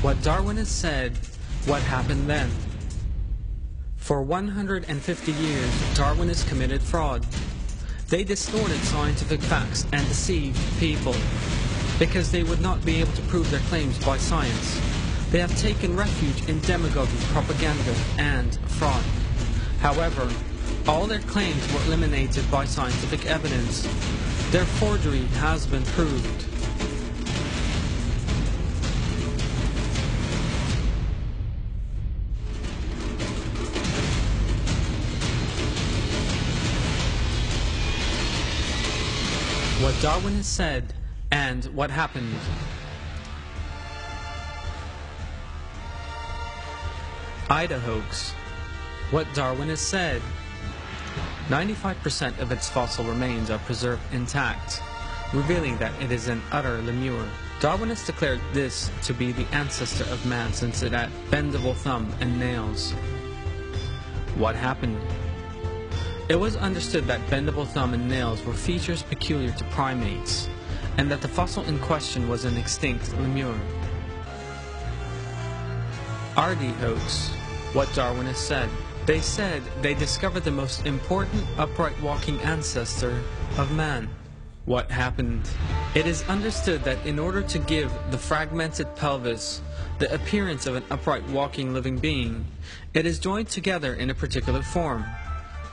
What Darwinists said, what happened then? For 150 years, Darwinists committed fraud. They distorted scientific facts and deceived people because they would not be able to prove their claims by science. They have taken refuge in demagogy, propaganda, and fraud. However, all their claims were eliminated by scientific evidence. Their forgery has been proved. What Darwinists said and what happened. Ida hoax. What Darwinists said. 95% of its fossil remains are preserved intact, revealing that it is an utter lemur. Darwinists declared this to be the ancestor of man since it had bendable thumb and nails. What happened? It was understood that bendable thumb and nails were features peculiar to primates, and that the fossil in question was an extinct lemur. RD hoax. What Darwinists said. They said they discovered the most important upright walking ancestor of man. What happened? It is understood that in order to give the fragmented pelvis the appearance of an upright walking living being, it is joined together in a particular form.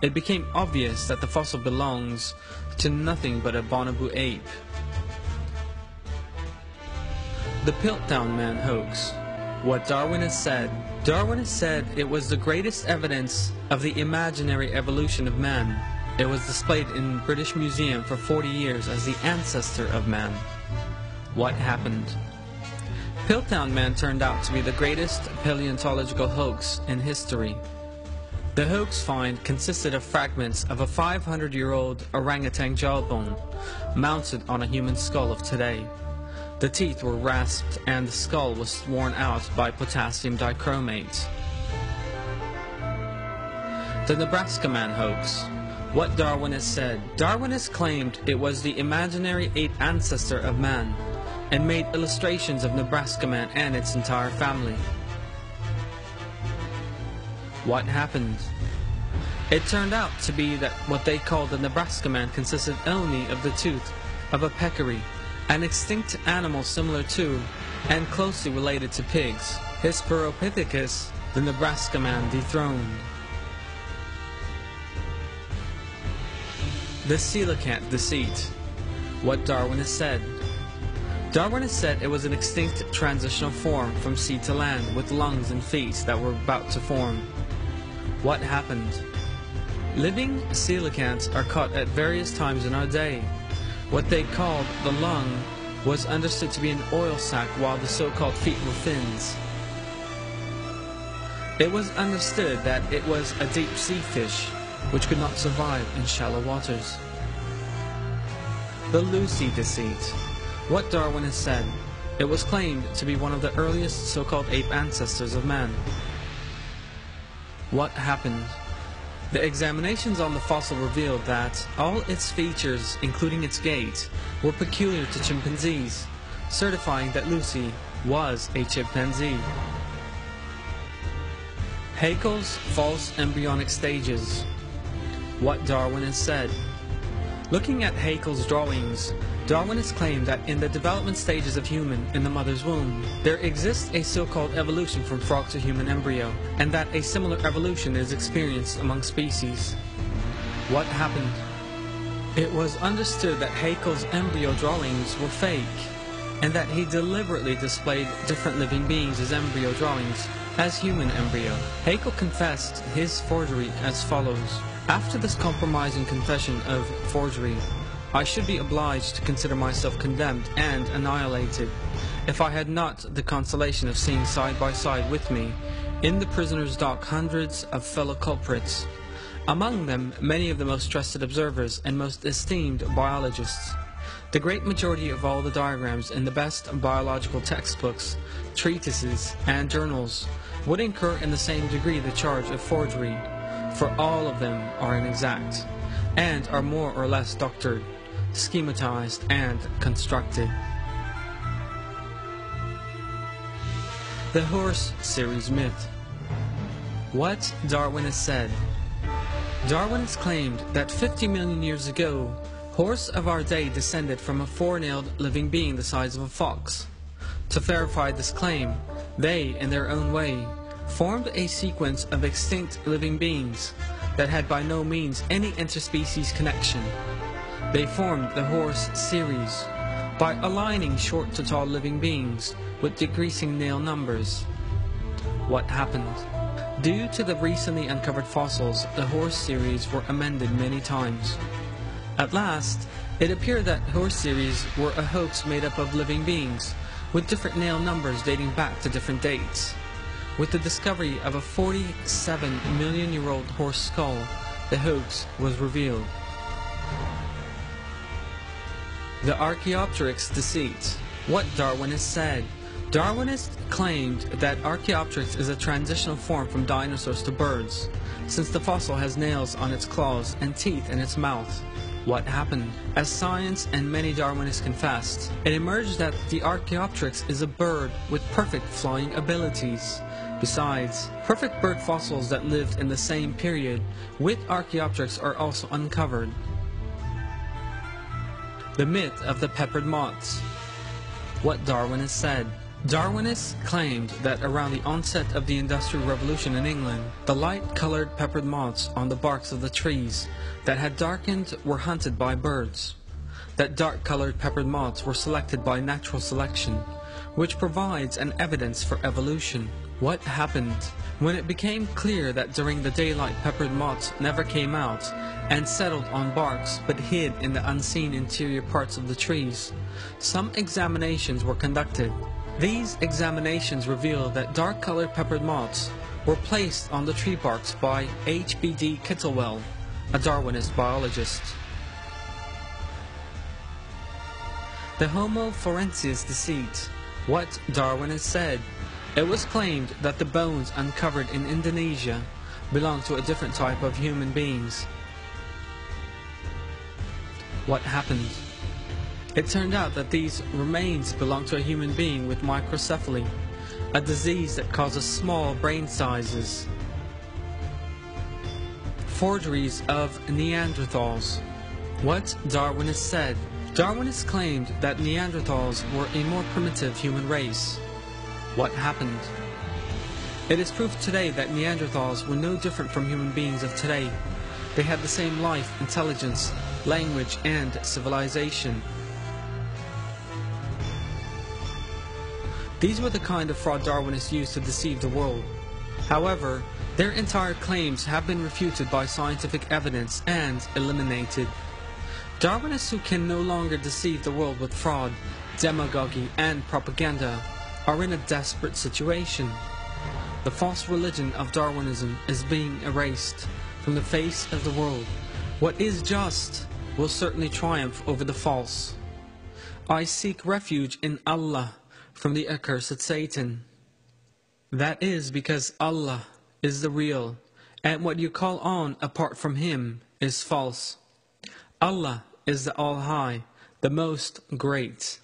It became obvious that the fossil belongs to nothing but a bonobo ape. The Piltdown Man hoax. What Darwinists said. Darwinists said it was the greatest evidence of the imaginary evolution of man. It was displayed in the British Museum for 40 years as the ancestor of man. What happened? Piltdown Man turned out to be the greatest paleontological hoax in history. The hoax find consisted of fragments of a 500-year-old orangutan jawbone mounted on a human skull of today. The teeth were rasped and the skull was worn out by potassium dichromate. The Nebraska Man hoax. What Darwinists said. Darwinists claimed it was the imaginary ape ancestor of man and made illustrations of Nebraska Man and its entire family. What happened? It turned out to be that what they called the Nebraska Man consisted only of the tooth of a peccary, an extinct animal similar to and closely related to pigs. Hesperopithecus, the Nebraska Man dethroned. The coelacanth deceit. What Darwinists said. Darwinists said it was an extinct transitional form from sea to land with lungs and feet that were about to form. What happened? Living coelacanths are caught at various times in our day. What they called the lung was understood to be an oil sac, while the so-called feet were fins. It was understood that it was a deep sea fish which could not survive in shallow waters. The Lucy deceit. What Darwinists said. It was claimed to be one of the earliest so-called ape ancestors of man. What happened? The examinations on the fossil revealed that all its features, including its gait, were peculiar to chimpanzees, certifying that Lucy was a chimpanzee. Haeckel's false embryonic stages. What Darwinists said. Looking at Haeckel's drawings, Darwinists claim that in the development stages of human in the mother's womb, there exists a so-called evolution from frog to human embryo, and that a similar evolution is experienced among species. What happened? It was understood that Haeckel's embryo drawings were fake, and that he deliberately displayed different living beings as embryo drawings, as human embryo. Haeckel confessed his forgery as follows. After this compromising confession of forgery, I should be obliged to consider myself condemned and annihilated if I had not the consolation of seeing side by side with me in the prisoner's dock hundreds of fellow culprits, among them many of the most trusted observers and most esteemed biologists. The great majority of all the diagrams in the best biological textbooks, treatises, and journals would incur in the same degree the charge of forgery, for all of them are inexact, and are more or less doctored, schematized, and constructed. The horse series myth. What Darwinists said. Darwinists claimed that 50 million years ago, horse of our day descended from a four-nailed living being the size of a fox. To verify this claim, they, in their own way, formed a sequence of extinct living beings that had by no means any interspecies connection. They formed the horse series by aligning short to tall living beings with decreasing nail numbers. What happened? Due to the recently uncovered fossils, the horse series were amended many times. At last, it appeared that horse series were a hoax made up of living beings with different nail numbers dating back to different dates. With the discovery of a 47-million-year-old horse skull, the hoax was revealed. The Archaeopteryx deceit. What Darwinists said. Darwinists claimed that Archaeopteryx is a transitional form from dinosaurs to birds, since the fossil has nails on its claws and teeth in its mouth. What happened? As science and many Darwinists confessed, it emerged that the Archaeopteryx is a bird with perfect flying abilities. Besides, perfect bird fossils that lived in the same period with Archaeopteryx are also uncovered. The myth of the peppered moths. What Darwinists said. Darwinists claimed that around the onset of the Industrial Revolution in England, the light-colored peppered moths on the barks of the trees that had darkened were hunted by birds. That dark-colored peppered moths were selected by natural selection, which provides an evidence for evolution. What happened? When it became clear that during the daylight peppered moths never came out and settled on barks but hid in the unseen interior parts of the trees, some examinations were conducted. These examinations revealed that dark-colored peppered moths were placed on the tree barks by H.B.D. Kittlewell, a Darwinist biologist. The Homo forensis deceit. What Darwinists said. It was claimed that the bones uncovered in Indonesia belonged to a different type of human beings. What happened? It turned out that these remains belonged to a human being with microcephaly, a disease that causes small brain sizes. Forgeries of Neanderthals. What Darwinists said. Darwinists claimed that Neanderthals were a more primitive human race. What happened? It is proved today that Neanderthals were no different from human beings of today. They had the same life, intelligence, language, and civilization. These were the kind of fraud Darwinists used to deceive the world. However, their entire claims have been refuted by scientific evidence and eliminated. Darwinists who can no longer deceive the world with fraud, demagoguery, and propaganda are in a desperate situation. The false religion of Darwinism is being erased from the face of the world. What is just will certainly triumph over the false. I seek refuge in Allah from the accursed Satan. That is because Allah is the real, and what you call on apart from Him is false. Allah is the All-High, the Most Great.